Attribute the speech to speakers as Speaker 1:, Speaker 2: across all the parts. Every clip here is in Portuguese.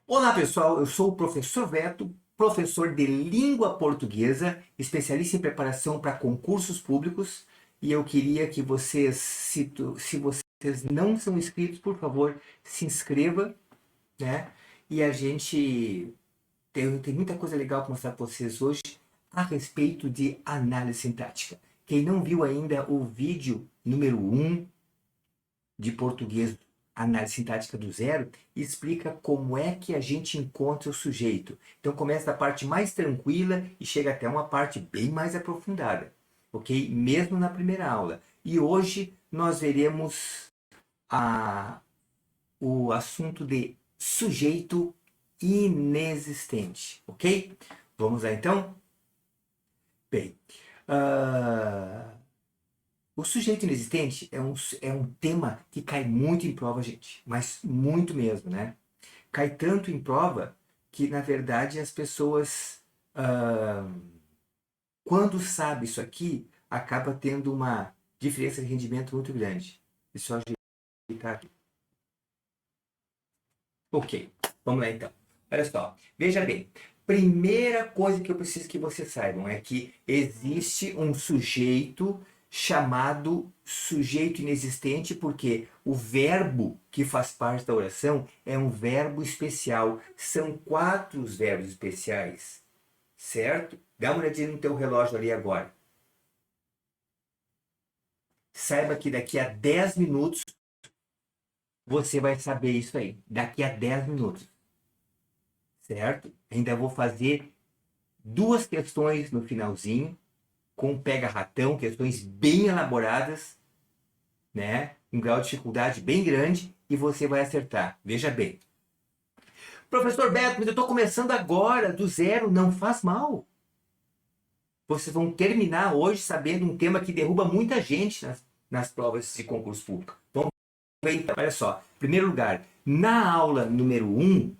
Speaker 1: Olá pessoal, eu sou o professor Beto, professor de língua portuguesa, especialista em preparação para concursos públicos, e eu queria que vocês, se vocês não são inscritos, por favor, se inscreva, né? E a gente tem muita coisa legal para mostrar para vocês hoje a respeito de análise sintática. Quem não viu ainda o vídeo número 1 de português, análise sintática do zero, explica como é que a gente encontra o sujeito. Então começa da parte mais tranquila e chega até uma parte bem mais aprofundada, ok? Mesmo na primeira aula. E hoje nós veremos o assunto de sujeito inexistente, ok? Vamos lá então? Bem, uh, o sujeito inexistente é um tema que cai muito em prova, gente. Mas muito mesmo, né? Cai tanto em prova que, na verdade, as pessoas, ah, quando sabe isso aqui, acaba tendo uma diferença de rendimento muito grande. Deixa eu ajeitar aqui. Ok, vamos lá então. Olha só, veja bem. Primeira coisa que eu preciso que vocês saibam é que existe um sujeito chamado sujeito inexistente, porque o verbo que faz parte da oração é um verbo especial. São 4 os verbos especiais, certo? Dá uma olhadinha no teu relógio ali agora. Saiba que daqui a 10 minutos você vai saber isso aí. Daqui a 10 minutos. Certo? Ainda vou fazer 2 questões no finalzinho, com pega-ratão, questões bem elaboradas, né? Um grau de dificuldade bem grande, e você vai acertar. Veja bem. Professor Beto, mas eu estou começando agora, do zero, não faz mal. Vocês vão terminar hoje sabendo um tema que derruba muita gente nas provas de concurso público. Vamos ver então, olha só. Em primeiro lugar, na aula número 1,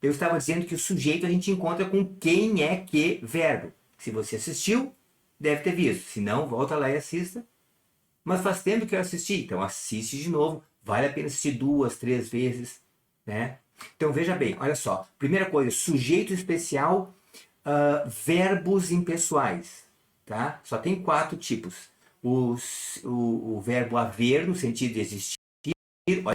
Speaker 1: eu estava dizendo que o sujeito a gente encontra com quem é que verbo. Se você assistiu, deve ter visto. Se não, volta lá e assista. Mas faz tempo que eu assisti, então assiste de novo. Vale a pena assistir 2, 3 vezes, né? Então veja bem, olha só. Primeira coisa, sujeito especial, verbos impessoais, tá? Só tem 4 tipos. O verbo haver, no sentido de existir.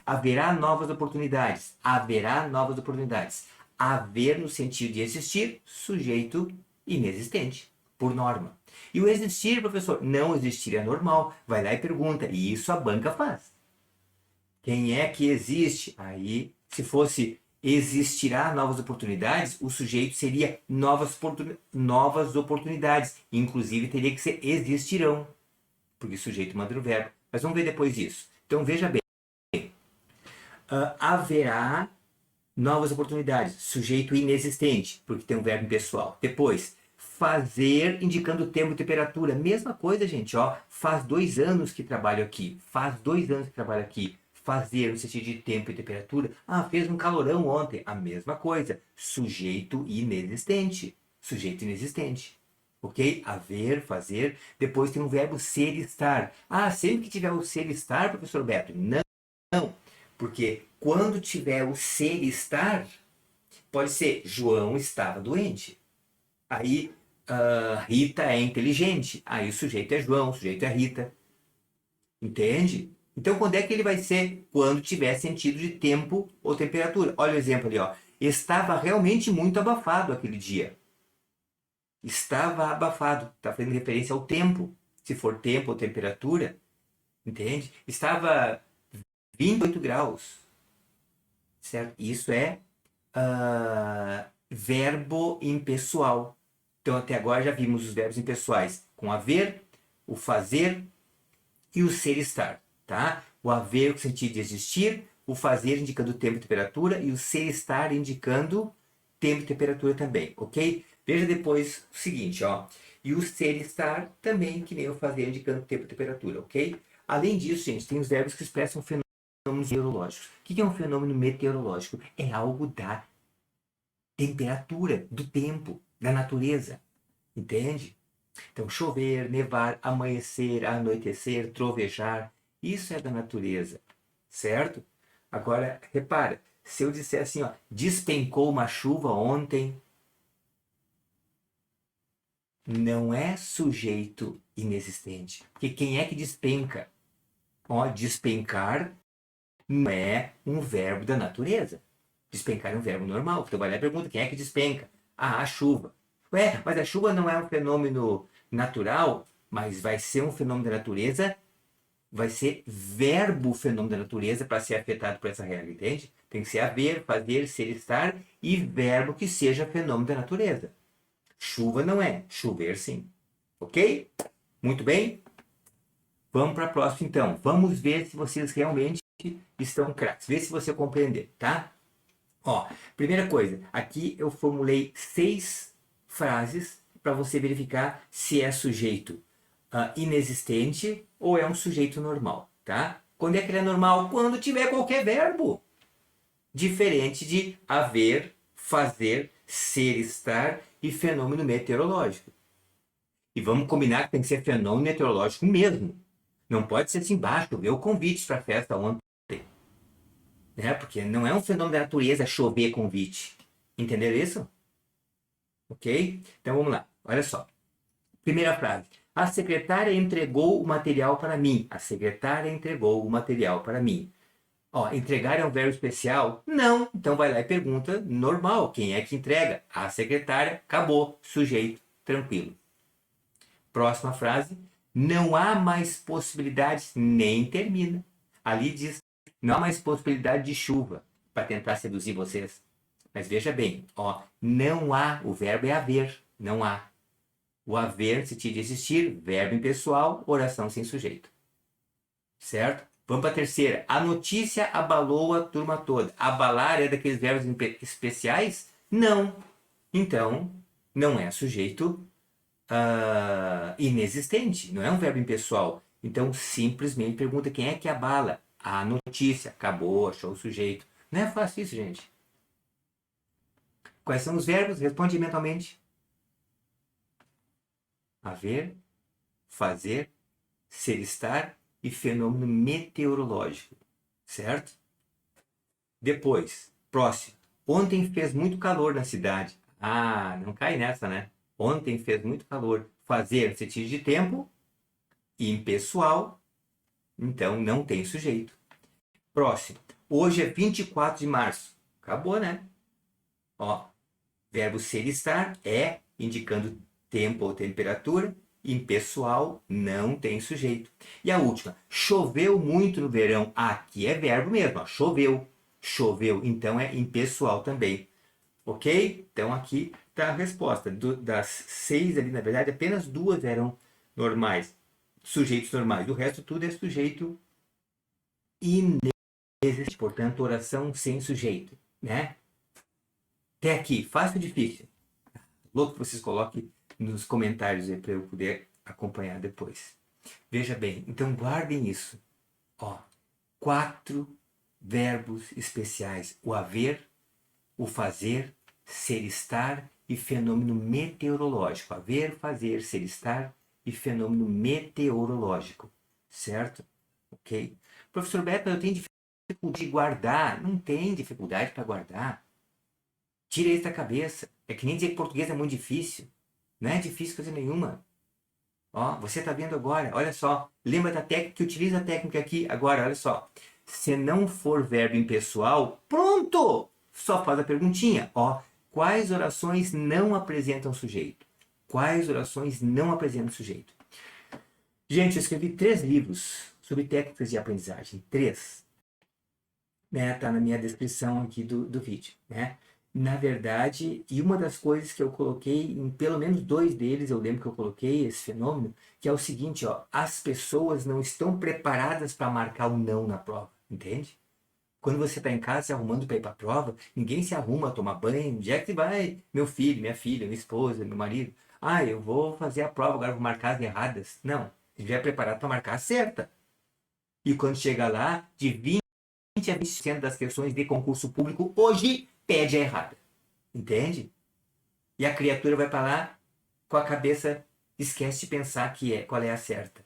Speaker 1: Haverá novas oportunidades. Haverá novas oportunidades. Haver no sentido de existir, sujeito inexistente, por norma. E o existir, professor, não existir é normal. Vai lá e pergunta. E isso a banca faz. Quem é que existe? Aí, se fosse existirá novas oportunidades, o sujeito seria novas oportunidades. Inclusive, teria que ser existirão. Porque sujeito manda o verbo. Mas vamos ver depois disso. Então, veja bem. Haverá novas oportunidades. Sujeito inexistente, porque tem um verbo impessoal. Depois, fazer indicando tempo e temperatura. Mesma coisa, gente. Ó, faz 2 anos que trabalho aqui. Faz 2 anos que trabalho aqui. Fazer no sentido de tempo e temperatura. Ah, fez um calorão ontem. A mesma coisa. Sujeito inexistente. Sujeito inexistente. Ok? Haver, fazer. Depois tem um verbo ser e estar. Ah, sempre que tiver o ser e estar, professor Beto. Não. Porque quando tiver o ser e estar, pode ser João estava doente. Aí Rita é inteligente. Aí o sujeito é João, o sujeito é Rita. Entende? Então quando é que ele vai ser? Quando tiver sentido de tempo ou temperatura. Olha o exemplo ali, ó. Estava realmente muito abafado aquele dia. Estava abafado. Está fazendo referência ao tempo. Se for tempo ou temperatura. Entende? Estava 28 graus. Certo? Isso é verbo impessoal. Então, até agora já vimos os verbos impessoais com haver, o fazer e o ser estar. Tá? O haver com o sentido de existir, o fazer indicando tempo e temperatura e o ser estar indicando tempo e temperatura também, ok? Veja depois o seguinte, ó. E o ser estar também, que nem o fazer indicando tempo e temperatura, ok? Além disso, gente, tem os verbos que expressam fenômenos meteorológicos. O que é um fenômeno meteorológico? É algo da temperatura, do tempo, da natureza. Entende? Então, chover, nevar, amanhecer, anoitecer, trovejar, isso é da natureza, certo? Agora, repara, Se eu disser assim, ó, despencou uma chuva ontem, não é sujeito inexistente. Porque quem é que despenca? Ó, despencar não é um verbo da natureza. Despencar é um verbo normal. Então vai lá e pergunta, quem é que despenca? Ah, a chuva. Ué, mas a chuva não é um fenômeno natural, mas vai ser um fenômeno da natureza, vai ser verbo fenômeno da natureza para ser afetado por essa regra, entende? Tem que ser haver, fazer, ser, estar e verbo que seja fenômeno da natureza. Chuva não é, chover sim. Ok? Muito bem? Vamos para a próxima então. Vamos ver se vocês realmente estão craques. Vê se você compreender, tá? Ó, primeira coisa, aqui eu formulei 6 frases para você verificar se é sujeito inexistente ou é um sujeito normal, tá? Quando é que ele é normal? Quando tiver qualquer verbo. Diferente de haver, fazer, ser, estar e fenômeno meteorológico. E vamos combinar que tem que ser fenômeno meteorológico mesmo. Não pode ser assim, choveu convites para a festa ontem. Né? Porque não é um fenômeno da natureza chover convite. Entenderam isso? Ok? Então vamos lá. Olha só. Primeira frase. A secretária entregou o material para mim. A secretária entregou o material para mim. Ó, entregar é um verbo especial? Não. Então vai lá e pergunta normal. Quem é que entrega? A secretária. Acabou. Sujeito. Tranquilo. Próxima frase. Não há mais possibilidades, nem termina. Ali diz, não há mais possibilidade de chuva para tentar seduzir vocês. Mas veja bem, ó, não há, o verbo é haver, não há. O haver, se de existir, verbo impessoal, oração sem sujeito. Certo? Vamos para a terceira. A notícia abalou a turma toda. Abalar é daqueles verbos especiais? Não. Então, não é sujeito inexistente, não é um verbo impessoal. Então, simplesmente pergunta quem é que abala a notícia. Acabou, achou o sujeito. Não é fácil isso, gente. Quais são os verbos? Responde mentalmente. Haver, fazer, ser, estar e fenômeno meteorológico. Certo? Depois, próximo. Ontem fez muito calor na cidade. Ah, não cai nessa, né? Ontem fez muito calor. Fazer, sentido de tempo, impessoal, então não tem sujeito. Próximo. Hoje é 24 de março. Acabou, né? Ó, verbo ser estar é indicando tempo ou temperatura. Impessoal não tem sujeito. E a última. Choveu muito no verão. Aqui é verbo mesmo. Ó, choveu. Choveu. Então é impessoal também. Ok? Então aqui está a resposta. Das 6 ali, na verdade, apenas 2 eram normais. Sujeitos normais. O resto tudo é sujeito inexistente. Portanto, oração sem sujeito. Né? Até aqui, fácil ou difícil? Louco que vocês coloquem nos comentários para eu poder acompanhar depois. Veja bem, então guardem isso. Ó, 4 verbos especiais. O haver, o fazer, ser, estar e fenômeno meteorológico. Haver, fazer, ser, estar e fenômeno meteorológico. Certo? Ok? Professor Beto, eu tenho dificuldade de guardar. Não tem dificuldade para guardar. Tira isso da cabeça. É que nem dizer que português é muito difícil. Não é difícil coisa nenhuma. Ó, você está vendo agora, olha só. Lembra da técnica, que utiliza a técnica aqui agora, olha só. Se não for verbo impessoal, pronto! Só faz a perguntinha. Ó, quais orações não apresentam sujeito? Quais orações não apresentam sujeito? Gente, eu escrevi 3 livros sobre técnicas de aprendizagem. 3. Né, tá na minha descrição aqui do vídeo, né? Na verdade, e uma das coisas que eu coloquei, em pelo menos 2 deles, eu lembro que eu coloquei esse fenômeno, que é o seguinte, ó, as pessoas não estão preparadas para marcar o não na prova, entende? Quando você está em casa se arrumando para ir para a prova, ninguém se arruma a tomar banho, onde é que vai? Meu filho, minha filha, minha esposa, meu marido. Ah, eu vou fazer a prova, agora vou marcar as erradas. Não, você já é preparado para marcar a certa. E quando chega lá, de 20 a 20% das questões de concurso público hoje pede a errada. Entende? E a criatura vai para lá com a cabeça, esquece de pensar qual é a certa,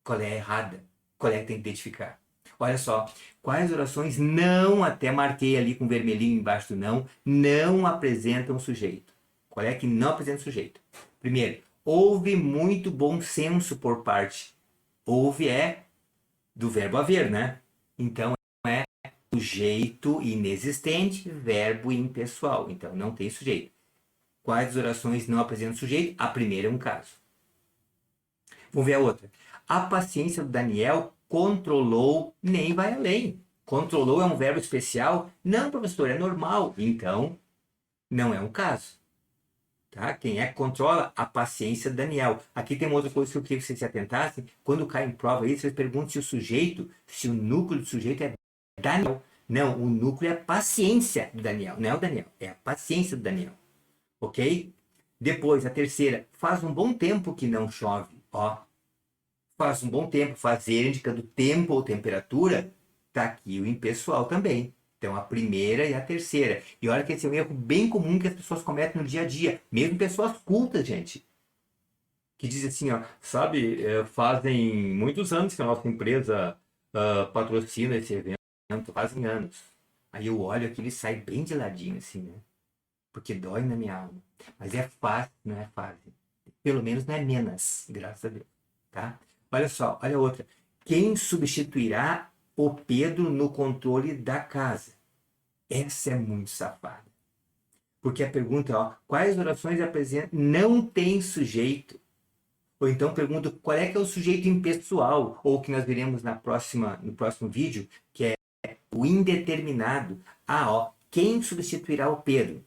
Speaker 1: qual é a errada, qual é que tem que identificar. Olha só, quais orações não, até marquei ali com vermelhinho embaixo do não apresentam sujeito. Qual é que não apresenta sujeito? Primeiro, houve muito bom senso por parte. Houve é do verbo haver, né? Então é sujeito inexistente, verbo impessoal. Então não tem sujeito. Quais orações não apresentam sujeito? A primeira é um caso. Vamos ver a outra. A paciência do Daniel controlou, nem vai além. Controlou é um verbo especial? Não, professor, é normal. Então, não é um caso. Tá? Quem é que controla? A paciência do Daniel. Aqui tem uma outra coisa que eu queria que vocês se atentassem. Quando cai em prova aí, vocês perguntam se o sujeito, se o núcleo do sujeito é Daniel. Não, o núcleo é a paciência do Daniel. Não é o Daniel, é a paciência do Daniel. Ok? Depois, a terceira. Faz um bom tempo que não chove. Ó, faz um bom tempo. Fazer indicando tempo ou temperatura. Tá aqui o impessoal também. Então, a primeira e a terceira. E olha que esse é um erro bem comum que as pessoas cometem no dia a dia. Mesmo pessoas cultas, gente. Que dizem assim, ó, sabe, fazem muitos anos que a nossa empresa patrocina esse evento. Fazem anos. Aí eu olho aqui, ele sai bem de ladinho, assim, né? Porque dói na minha alma. Mas é fácil, não é fácil. Pelo menos não é menos, graças a Deus. Tá? Olha só, olha outra. Quem substituirá o Pedro no controle da casa? Essa é muito safada. Porque a pergunta é, ó, quais orações apresentam? Não tem sujeito. Ou então pergunta qual é que é o sujeito impessoal, ou que nós veremos no próximo vídeo, que é o indeterminado. Ah, ó, quem substituirá o Pedro?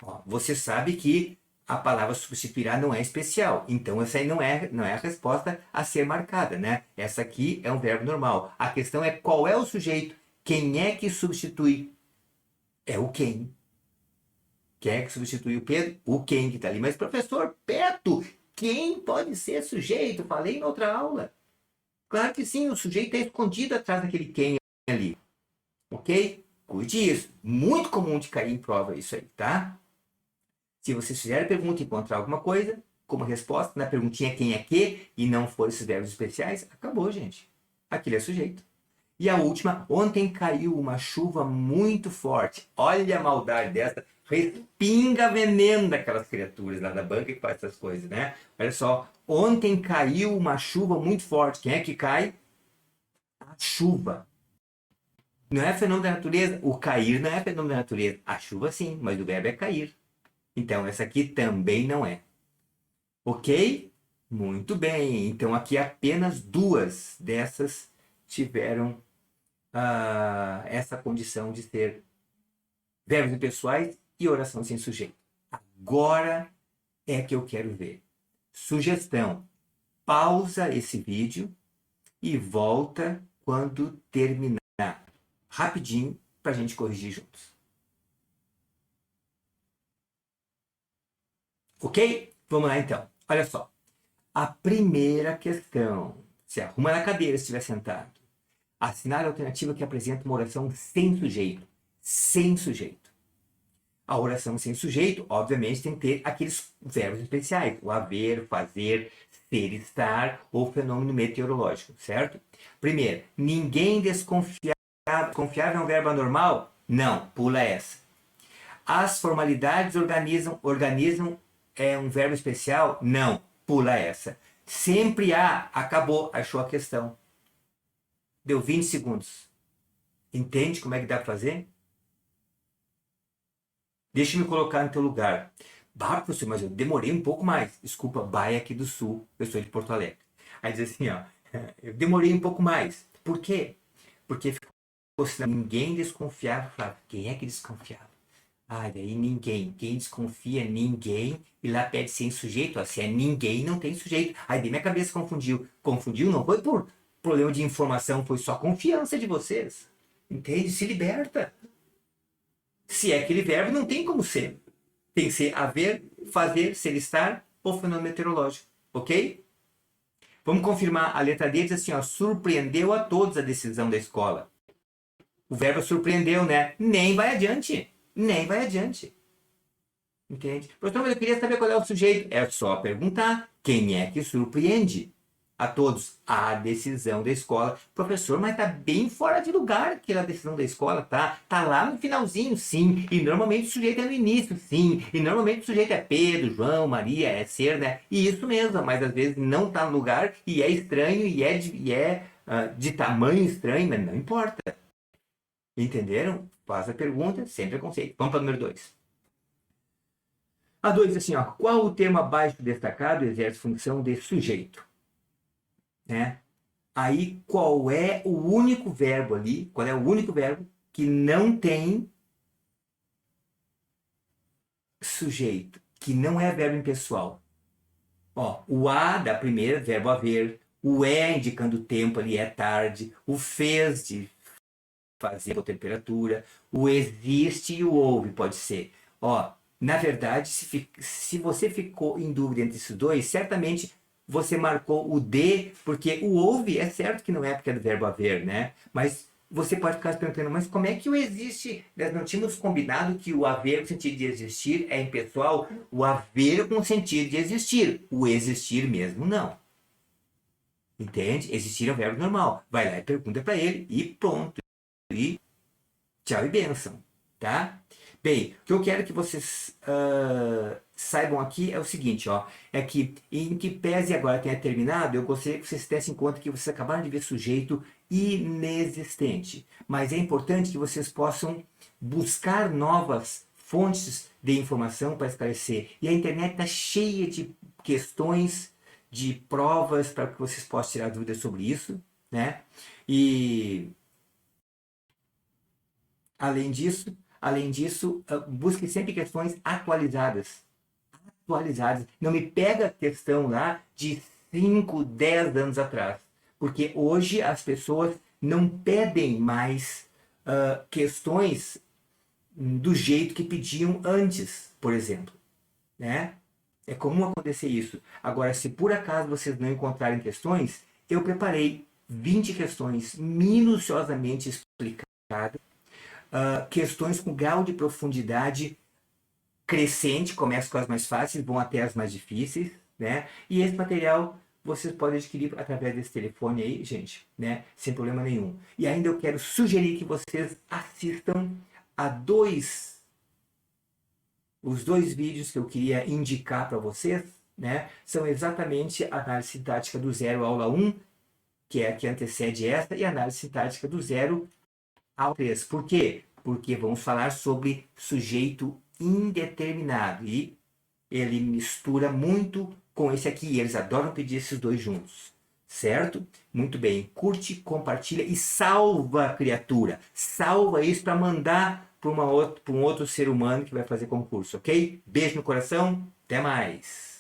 Speaker 1: Ó, você sabe que a palavra substituirá não é especial. Então, essa aí não é a resposta a ser marcada, né? Essa aqui é um verbo normal. A questão é qual é o sujeito. Quem é que substitui? É o quem. Quem é que substitui o Pedro? O quem que está ali. Mas, professor, perto, quem pode ser sujeito? Falei em outra aula. Claro que sim, o sujeito é escondido atrás daquele quem ali. Ok? Cuide disso. Muito comum de cair em prova isso aí, tá? Se vocês fizerem a pergunta e encontrar alguma coisa, como resposta, na perguntinha quem é que, e não for esses verbos especiais, acabou, gente. Aquele é sujeito. E a última, ontem caiu uma chuva muito forte. Olha a maldade dessa. Respinga veneno daquelas criaturas lá da banca que faz essas coisas, né? Olha só, ontem caiu uma chuva muito forte. Quem é que cai? A chuva. Não é fenômeno da natureza? O cair não é fenômeno da natureza. A chuva sim, mas o verbo é cair. Então, essa aqui também não é. Ok? Muito bem. Então, aqui apenas duas dessas tiveram essa condição de ser verbos impessoais e oração sem sujeito. Agora é que eu quero ver. Sugestão. Pausa esse vídeo e volta quando terminar. Rapidinho para a gente corrigir juntos. Ok? Vamos lá então. Olha só. A primeira questão. Se arruma na cadeira se estiver sentado. Assinale a alternativa que apresenta uma oração sem sujeito. Sem sujeito. A oração sem sujeito, obviamente, tem que ter aqueles verbos especiais. O haver, fazer, ser, estar ou fenômeno meteorológico, certo? Primeiro, ninguém desconfiava. Confiável é um verbo anormal? Não, pula essa. As formalidades organizam é um verbo especial? Não, pula essa. Sempre há, acabou, achou a questão. Deu 20 segundos. Entende como é que dá para fazer? Deixa eu me colocar no teu lugar. Bah, professor, mas eu demorei um pouco mais. Desculpa, Baia aqui do Sul, eu sou de Porto Alegre. Aí diz assim, ó, eu demorei um pouco mais. Por quê? Porque ninguém desconfiava. Falava, quem é que desconfiava? Ah, daí ninguém. Quem desconfia, ninguém. E lá pede sem sujeito. Ó, se é ninguém, não tem sujeito. Aí daí minha cabeça confundiu. Confundiu não foi por problema de informação, foi só confiança de vocês. Entende? Se liberta. Se é aquele verbo, não tem como ser. Tem que ser haver, fazer, ser, estar ou fenômeno meteorológico. Ok? Vamos confirmar. A letra D diz assim, ó, surpreendeu a todos a decisão da escola. O verbo surpreendeu, né? Nem vai adiante. Nem vai adiante. Entende? Professor, mas eu queria saber qual é o sujeito. É só perguntar quem é que surpreende. a todos a decisão da escola. Professor, mas tá bem fora de lugar aquela decisão da escola, tá? Tá lá no finalzinho, sim. E normalmente o sujeito é no início, sim. E normalmente o sujeito é Pedro, João, Maria, é ser, né? E isso mesmo, mas às vezes não tá no lugar e é estranho de tamanho estranho, mas não importa. Entenderam? Faz a pergunta, sem preconceito. Vamos para o número 2. A 2 diz assim, ó, qual o termo abaixo destacado exerce função de sujeito? Né? Aí, qual é o único verbo ali, qual é o único verbo que não tem sujeito, que não é verbo impessoal? Ó, o a da primeira, verbo haver, o é indicando o tempo ali, é tarde, o fez de fazer a temperatura, o existe e o houve pode ser. Ó, na verdade, se você ficou em dúvida entre esses dois, certamente você marcou o de, porque o houve é certo que não é porque é do verbo haver, né? Mas você pode ficar se perguntando, mas como é que o existe? Nós não tínhamos combinado que o haver com sentido de existir é impessoal, o haver com sentido de existir, o existir mesmo não. Entende? Existir é um verbo normal. Vai lá e pergunta para ele e pronto. E tchau e bênção, tá? Bem, o que eu quero que vocês saibam aqui é o seguinte, ó, é que em que pese agora tenha terminado, eu gostaria que vocês dessem em conta que vocês acabaram de ver sujeito inexistente, mas é importante que vocês possam buscar novas fontes de informação para esclarecer, e a internet está cheia de questões, de provas para que vocês possam tirar dúvidas sobre isso, né? E além disso, busque sempre questões atualizadas. Atualizadas. Não me pega a questão lá de 5, 10 anos atrás. Porque hoje as pessoas não pedem mais questões do jeito que pediam antes, por exemplo. Né? É comum acontecer isso. Agora, se por acaso vocês não encontrarem questões, eu preparei 20 questões minuciosamente explicadas, questões com grau de profundidade crescente, começa com as mais fáceis, vão até as mais difíceis, né? E esse material vocês podem adquirir através desse telefone aí, gente, né? Sem problema nenhum. E ainda eu quero sugerir que vocês assistam a os dois vídeos que eu queria indicar para vocês, né? São exatamente a análise sintática do zero, aula 1, que é a que antecede essa, e a análise sintática do zero ao 3. Por quê? Porque vamos falar sobre sujeito indeterminado. E ele mistura muito com esse aqui. Eles adoram pedir esses dois juntos. Certo? Muito bem. Curte, compartilha e salva a criatura. Salva isso para mandar para um outro ser humano que vai fazer concurso, ok? Beijo no coração. Até mais.